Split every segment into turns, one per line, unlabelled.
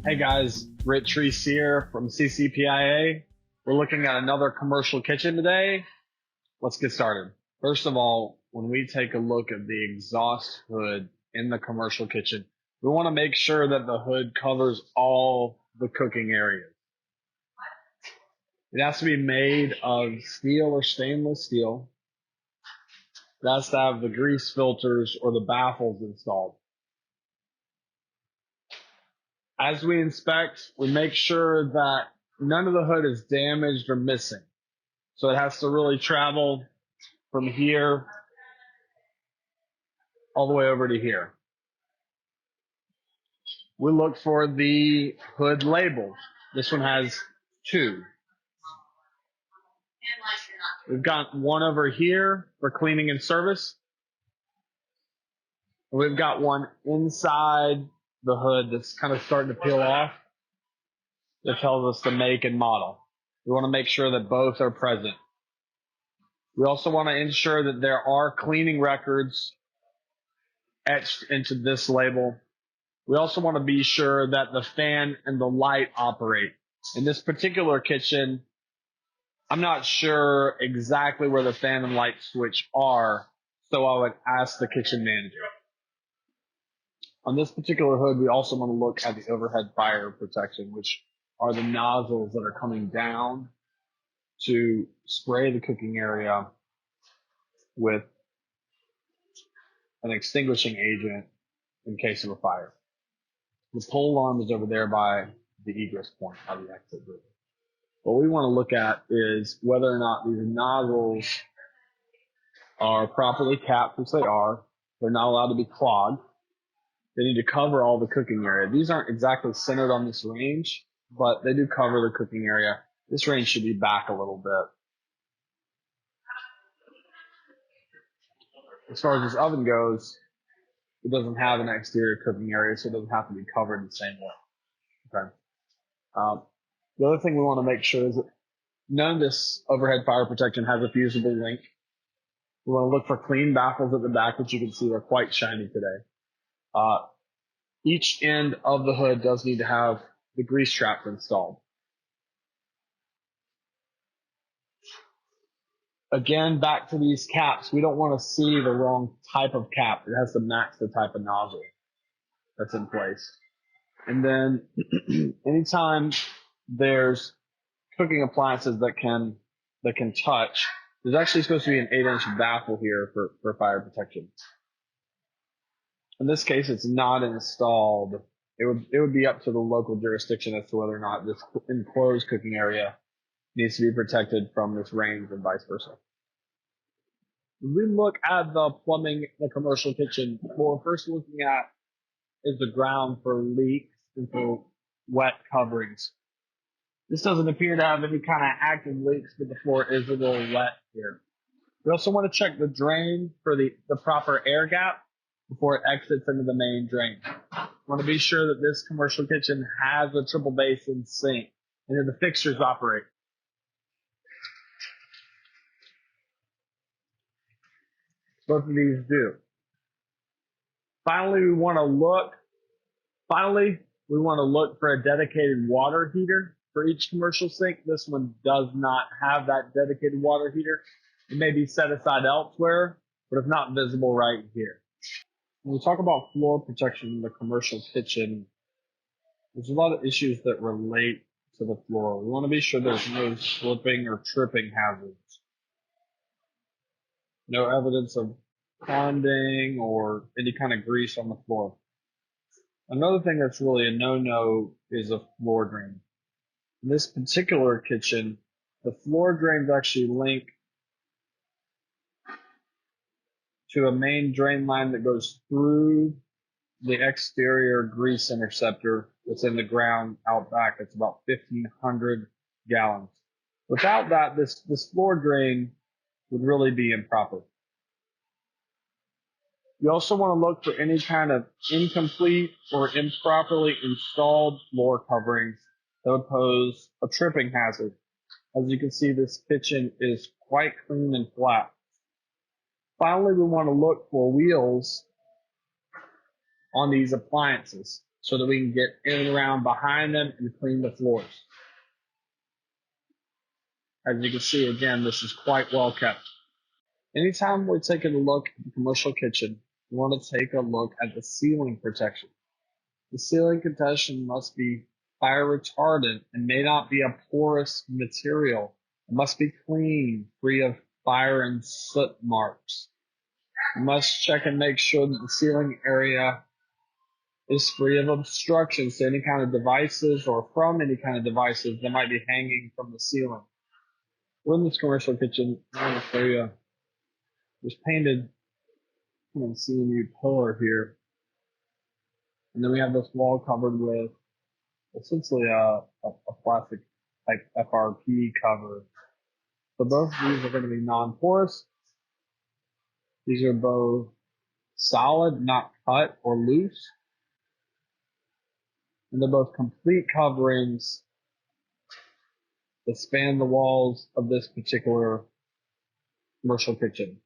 Hey guys, Britt, Treece here from CCPIA. We're looking at another commercial kitchen today. Let's get started. First of all, when we take a look at the exhaust hood in the commercial kitchen, we want to make sure that the hood covers all the cooking areas. It has to be made of steel or stainless steel. It has to have the grease filters or the baffles installed. As we inspect, we make sure that none of the hood is damaged or missing. So it has to really travel from here all the way over to here. We look for the hood labels. This one has 2. We've got one over here for cleaning and service. And we've got one inside the hood that's kind of starting to peel off that tells us the make and model. We want to make sure that both are present. We also want to ensure that there are cleaning records etched into this label. We also want to be sure that the fan and the light operate. In this particular kitchen, I'm not sure exactly where the fan and light switch are, so I would ask the kitchen manager. On this particular hood, we also want to look at the overhead fire protection, which are the nozzles that are coming down to spray the cooking area with an extinguishing agent in case of a fire. The pole alarm is over there by the egress point of the exit route. What we want to look at is whether or not these nozzles are properly capped, which they are. They're not allowed to be clogged. They need to cover all the cooking area. These aren't exactly centered on this range, but they do cover the cooking area. This range should be back a little bit. As far as this oven goes, it doesn't have an exterior cooking area, so it doesn't have to be covered the same way. Okay. The other thing we want to make sure is that none of this overhead fire protection has a fusible link. We want to look for clean baffles at the back, which you can see are quite shiny today. Each end of the hood does need to have the grease trap installed. Again, back to these caps, we don't want to see the wrong type of cap. It has to match the type of nozzle that's in place. And then anytime there's cooking appliances that can touch, there's actually supposed to be an 8-inch baffle here for fire protection. In this case, it's not installed. It would be up to the local jurisdiction as to whether or not this enclosed cooking area needs to be protected from this range and vice versa. When we look at the plumbing in the commercial kitchen, what we're first looking at is the ground for leaks and for wet coverings. This doesn't appear to have any kind of active leaks, but the floor is a little wet here. We also want to check the drain for the proper air gap before it exits into the main drain. We want to be sure that this commercial kitchen has a triple basin sink and that the fixtures operate. Both of these do. Finally, we want to look for a dedicated water heater for each commercial sink. This one does not have that dedicated water heater. It may be set aside elsewhere, but it's not visible right here. When we talk about floor protection in the commercial kitchen, there's a lot of issues that relate to the floor. We want to be sure there's no slipping or tripping hazards. No evidence of ponding or any kind of grease on the floor. Another thing that's really a no-no is a floor drain. In this particular kitchen, the floor drains actually link to a main drain line that goes through the exterior grease interceptor that's in the ground out back. It's about 1,500 gallons. Without that, this floor drain would really be improper. You also want to look for any kind of incomplete or improperly installed floor coverings that would pose a tripping hazard. As you can see, this kitchen is quite clean and flat. Finally, we want to look for wheels on these appliances. so that we can get in and around behind them and clean the floors. As you can see, again, this is quite well kept. Anytime we're taking a look at the commercial kitchen, we want to take a look at the ceiling protection. The ceiling protection must be fire retardant and may not be a porous material. It must be clean, free of fire and soot marks. You must check and make sure that the ceiling area is free of obstructions to any kind of devices or from any kind of devices that might be hanging from the ceiling. We're in this commercial kitchen. I want to show you. There's painted CMU pillar here. And then we have this wall covered with essentially a plastic type FRP cover. So both of these are going to be non-porous. These are both solid, not cut or loose. And they're both complete coverings that span the walls of this particular commercial kitchen.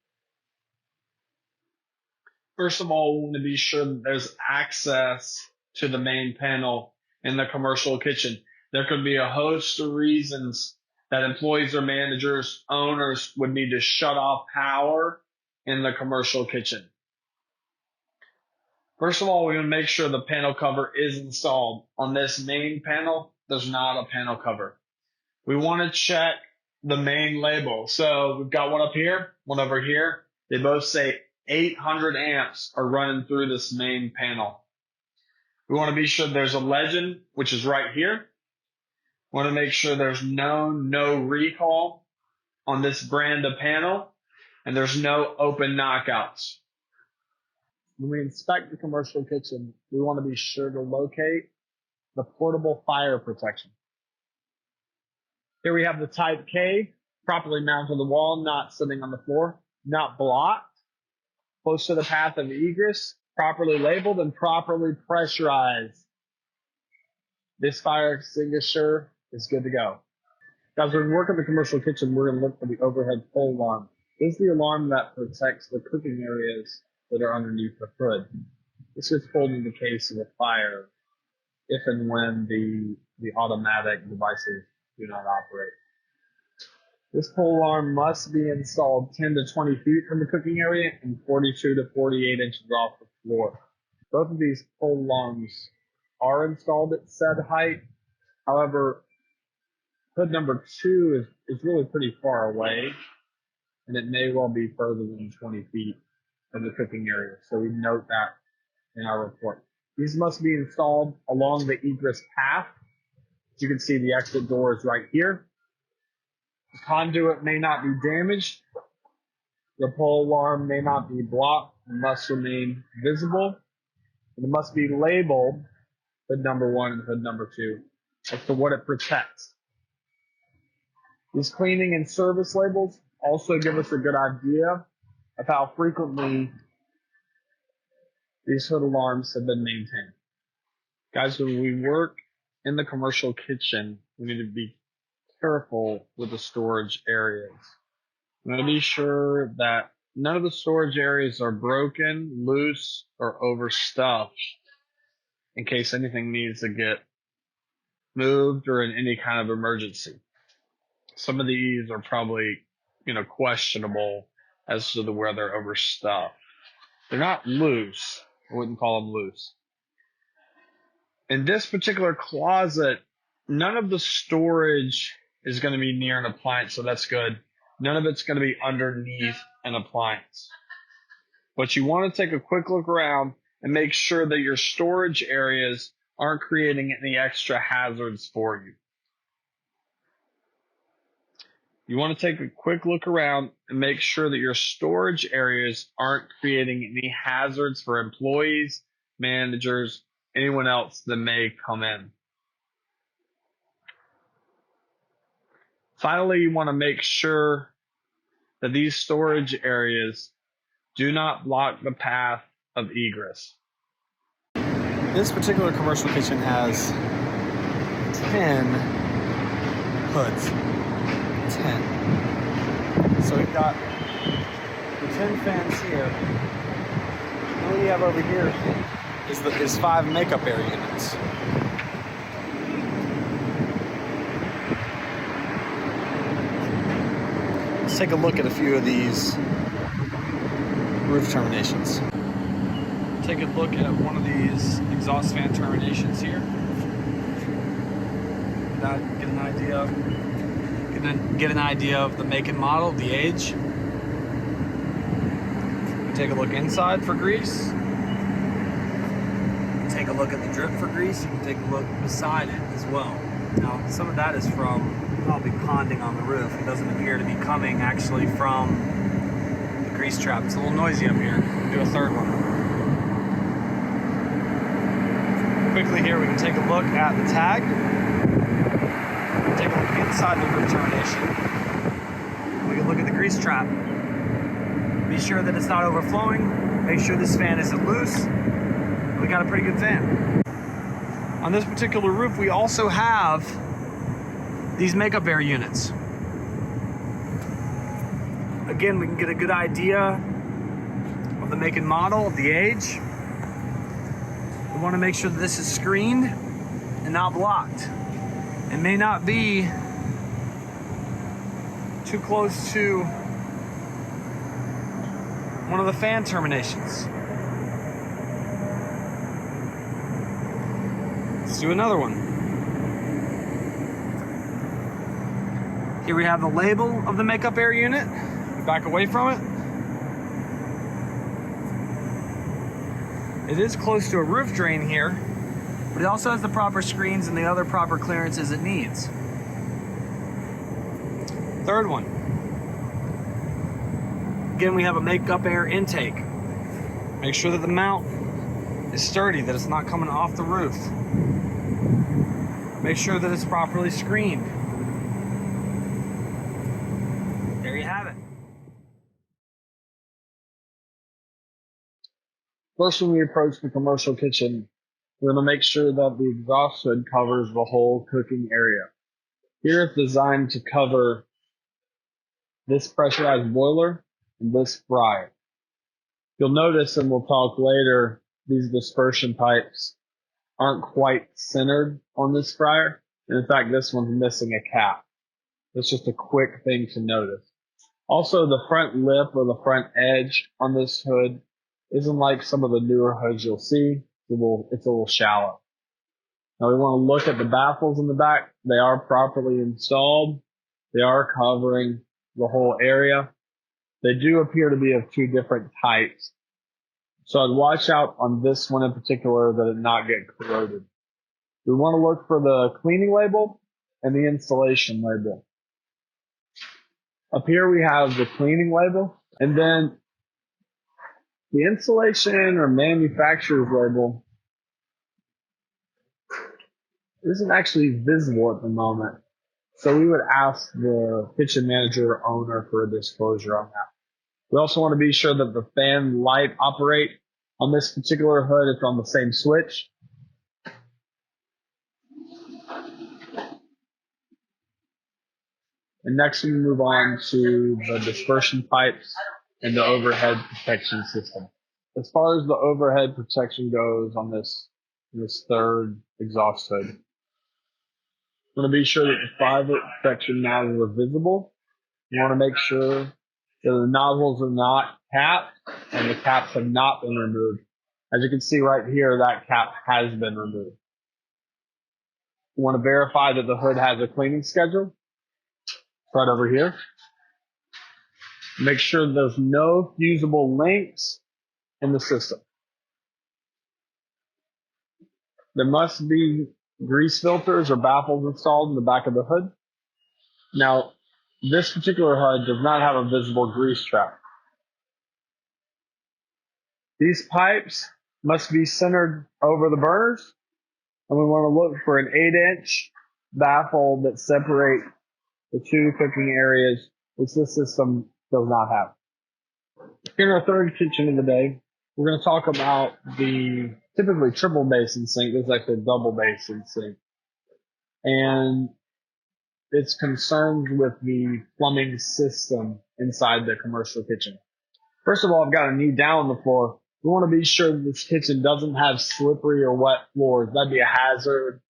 First of all, we want to be sure that there's access to the main panel in the commercial kitchen. There could be a host of reasons that employees or managers, owners would need to shut off power in the commercial kitchen. First of all, we want to make sure the panel cover is installed. On this main panel, there's not a panel cover. We want to check the main label. So we've got one up here, one over here. They both say 800 amps are running through this main panel. We want to be sure there's a legend, which is right here. We want to make sure there's no recall on this brand of panel, and there's no open knockouts. When we inspect the commercial kitchen, we want to be sure to locate the portable fire protection. Here we have the type K, properly mounted on the wall, not sitting on the floor, not blocked, close to the path of egress, properly labeled and properly pressurized. This fire extinguisher is good to go. Guys, when we work in the commercial kitchen, we're going to look for the overhead pole alarm. This is the alarm that protects the cooking areas that are underneath the hood. This is pulled in the case of a fire if and when the automatic devices do not operate. This pole alarm must be installed 10 to 20 feet from the cooking area and 42 to 48 inches off the floor. Both of these pole alarms are installed at said height. However, hood number 2 is really pretty far away, and it may well be further than 20 feet from the cooking area. So we note that in our report. These must be installed along the egress path. As you can see, the exit door is right here. The conduit may not be damaged. The pole alarm may not be blocked and must remain visible. And it must be labeled hood number 1 and hood number 2 as to what it protects. These cleaning and service labels also give us a good idea of how frequently these hood alarms have been maintained. Guys, when we work in the commercial kitchen, we need to be careful with the storage areas. We want to be sure that none of the storage areas are broken, loose, or overstuffed in case anything needs to get moved or in any kind of emergency. Some of these are probably, questionable as to where they're overstuffed. They're not loose. I wouldn't call them loose. In this particular closet, none of the storage is going to be near an appliance, so that's good. None of it's going to be underneath an appliance. But you want to take a quick look around and make sure that your storage areas aren't creating any extra hazards for you. You want to take a quick look around and make sure that your storage areas aren't creating any hazards for employees, managers, anyone else that may come in. Finally, you want to make sure that these storage areas do not block the path of egress.
This particular commercial kitchen has 10 hoods. 10. So we've got the 10 fans here. And what we have over here is 5 makeup air units. Let's take a look at a few of these roof terminations. Take a look at one of these exhaust fan terminations here. Get an idea of the make and model, the age. Take a look inside for grease. Take a look at the drip for grease. You can take a look beside it as well. Now, some of that is from probably ponding on the roof. It doesn't appear to be coming actually from the grease trap. It's a little noisy up here. We'll do a third one. Quickly here, we can take a look at the tag. Take a look inside the roof termination. We can look at the grease trap. Be sure that it's not overflowing. Make sure this fan isn't loose. We got a pretty good fan. On this particular roof, we also have these makeup air units. Again, we can get a good idea of the make and model, of the age. We want to make sure that this is screened and not blocked. It may not be too close to one of the fan terminations. Let's do another one. Here we have the label of the makeup air unit. Back away from it. It is close to a roof drain here, but it also has the proper screens and the other proper clearances it needs. Third one. Again, we have a makeup air intake. Make sure that the mount is sturdy, that it's not coming off the roof. Make sure that it's properly screened. There you have it.
First, when we approach the commercial kitchen, we're going to make sure that the exhaust hood covers the whole cooking area. Here it's designed to cover this pressurized boiler and this fryer. You'll notice, and we'll talk later, these dispersion pipes aren't quite centered on this fryer. And in fact, this one's missing a cap. It's just a quick thing to notice. Also, the front lip or the front edge on this hood isn't like some of the newer hoods you'll see. It's a little shallow. Now we want to look at the baffles in the back. They are properly installed. They are covering the whole area. They do appear to be of two different types. So I'd watch out on this one in particular that it not get corroded. We want to look for the cleaning label and the installation label. Up here we have the cleaning label, and then the installation or manufacturer's label isn't actually visible at the moment. So we would ask the kitchen manager or owner for a disclosure on that. We also want to be sure that the fan light operate on this particular hood. It's on the same switch. And next we move on to the dispersion pipes and the overhead protection system. As far as the overhead protection goes on this third exhaust hood, we want to be sure that the 5-foot protection nozzles are visible. You want to make sure that the nozzles are not capped and the caps have not been removed. As you can see right here, that cap has been removed. You want to verify that the hood has a cleaning schedule. Right over here. Make sure there's no fusible links in the system. There must be grease filters or baffles installed in the back of the hood. Now, this particular hood does not have a visible grease trap. These pipes must be centered over the burners, and we want to look for an 8-inch baffle that separates the two cooking areas, which this system does not have. In our third kitchen of the day, we're going to talk about the typically triple basin sink. This is actually a double basin sink. And it's concerns with the plumbing system inside the commercial kitchen. First of all, I've got a knee down on the floor We want to be sure that this kitchen doesn't have slippery or wet floors. That'd be a hazard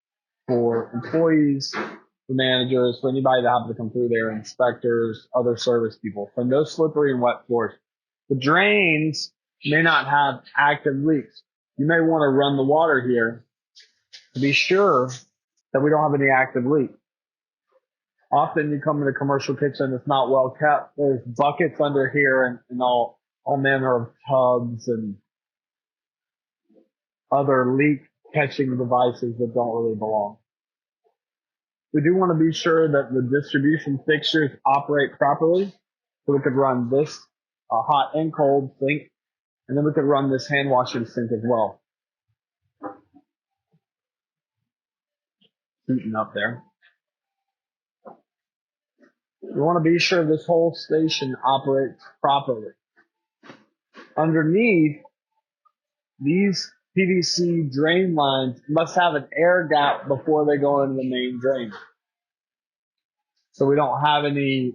for employees, for managers, for anybody that happens to come through there, inspectors, other service people. So no slippery and wet floors. The drains may not have active leaks. You may want to run the water here to be sure that we don't have any active leaks. Often you come in a commercial kitchen that's not well kept. There's buckets under here and all manner of tubs and other leak catching devices that don't really belong. We do want to be sure that the distribution fixtures operate properly. So we could run this hot and cold sink, and then we could run this hand washing sink as well. Heating up there. We want to be sure this whole station operates properly. Underneath, these PVC drain lines must have an air gap before they go into the main drain. So we don't have any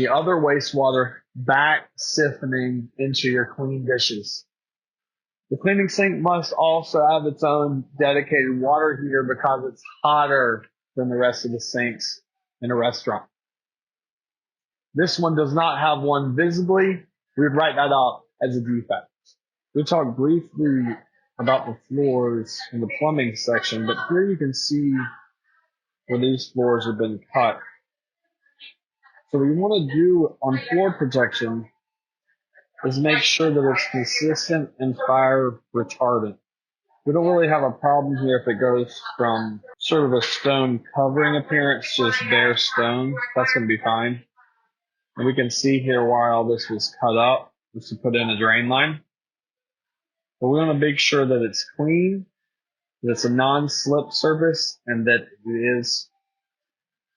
other wastewater back siphoning into your clean dishes. The cleaning sink must also have its own dedicated water heater because it's hotter than the rest of the sinks in a restaurant. This one does not have one visibly. We would write that up as a defect. We'll talk briefly about the floors in the plumbing section, but here you can see where these floors have been cut. So what you want to do on floor protection is make sure that it's consistent and fire retardant. We don't really have a problem here if it goes from sort of a stone covering appearance to just bare stone. That's going to be fine. And we can see here why all this was cut up, was to put in a drain line. But we want to make sure that it's clean, that it's a non-slip surface, and that it is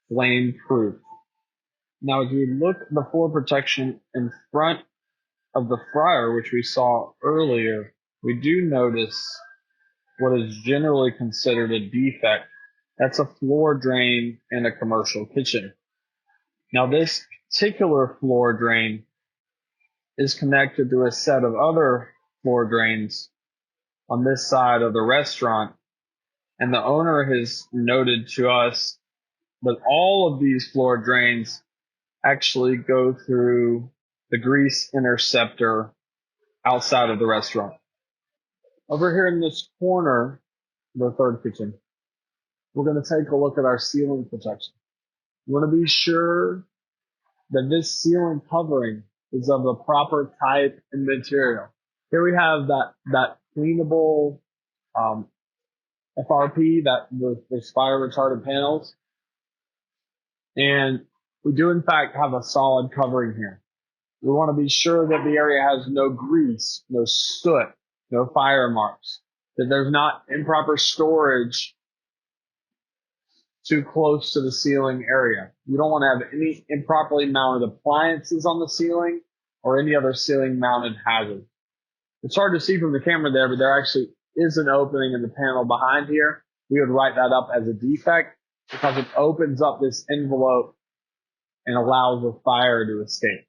flame proof. Now, as you look at the floor protection in front of the fryer, which we saw earlier, we do notice what is generally considered a defect. That's a floor drain in a commercial kitchen. Now, this particular floor drain is connected to a set of other floor drains on this side of the restaurant, and the owner has noted to us that all of these floor drains actually go through the grease interceptor outside of the restaurant. Over here in this corner, the third kitchen, we're going to take a look at our ceiling protection. You want to be sure that this ceiling covering is of the proper type and material. Here we have that cleanable FRP, that those fire retardant panels, and we do in fact have a solid covering here. We want to be sure that the area has no grease, no soot, no fire marks, that there's not improper storage too close to the ceiling area. You don't want to have any improperly mounted appliances on the ceiling or any other ceiling mounted hazard. It's hard to see from the camera there, but there actually is an opening in the panel behind here. We would write that up as a defect because it opens up this envelope and allows the fire to escape.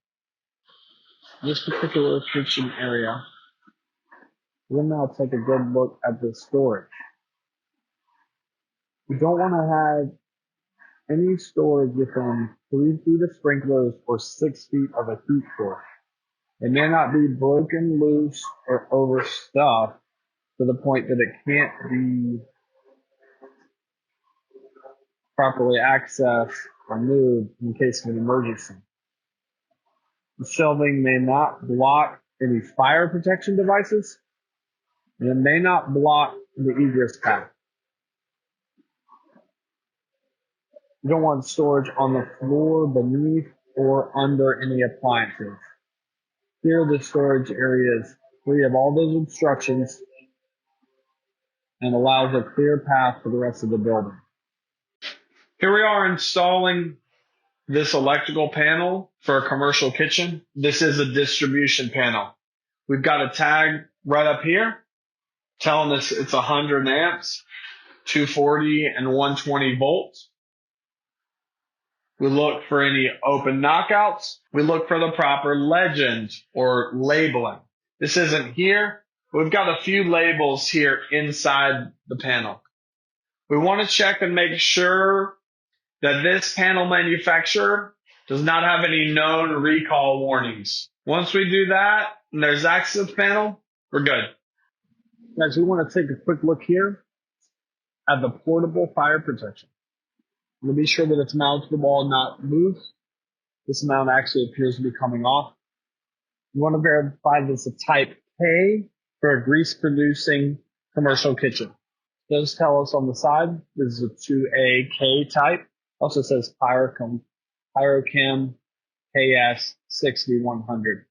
This particular kitchen area, we'll now take a good look at the storage. We don't want to have any storage within 3 feet of sprinklers or 6 feet of a heat source. It may not be broken, loose, or overstuffed to the point that it can't be properly accessed or moved in case of an emergency. The shelving may not block any fire protection devices, and it may not block the egress path. You don't want storage on the floor, beneath, or under any appliances. Here, the storage area is free of all those obstructions and allows a clear path for the rest of the building. Here we are installing this electrical panel for a commercial kitchen. This is a distribution panel. We've got a tag right up here telling us it's 100 amps, 240 and 120 volts. We look for any open knockouts. We look for the proper legend or labeling. This isn't here. We've got a few labels here inside the panel. We want to check and make sure that this panel manufacturer does not have any known recall warnings. Once we do that, and there's access to the panel, we're good. Guys, we want to take a quick look here at the portable fire protection. We'll be sure that it's mounted to the wall, not moved. This mount actually appears to be coming off. You want to verify this is a type K for a grease-producing commercial kitchen. It does tell us on the side this is a 2A K type. Also says Pyrochem KS 6100.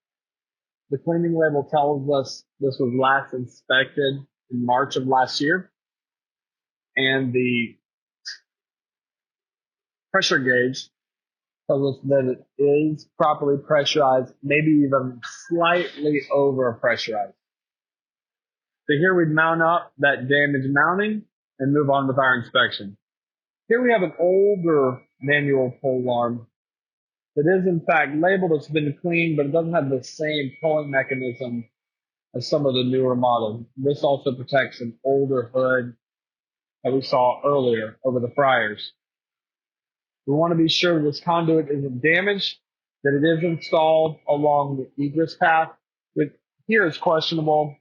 The cleaning label tells us this was last inspected in March of last year. And the pressure gauge tells us that it is properly pressurized, maybe even slightly over pressurized. So here we mount up that damaged mounting and move on with our inspection. Here we have an older manual pole arm that is in fact labeled. It's been cleaned, but it doesn't have the same pulling mechanism as some of the newer models. This also protects an older hood that we saw earlier over the fryers. We want to be sure this conduit isn't damaged, that it is installed along the egress path, which here is questionable.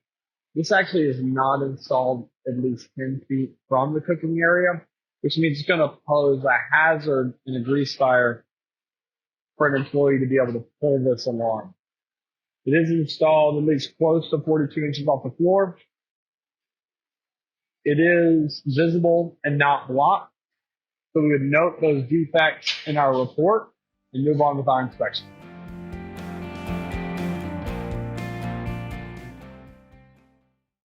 This actually is not installed at least 10 feet from the cooking area, which means it's going to pose a hazard in a grease fire for an employee to be able to pull this along. It is installed at least close to 42 inches off the floor. It is visible and not blocked. So we would note those defects in our report and move on with our inspection.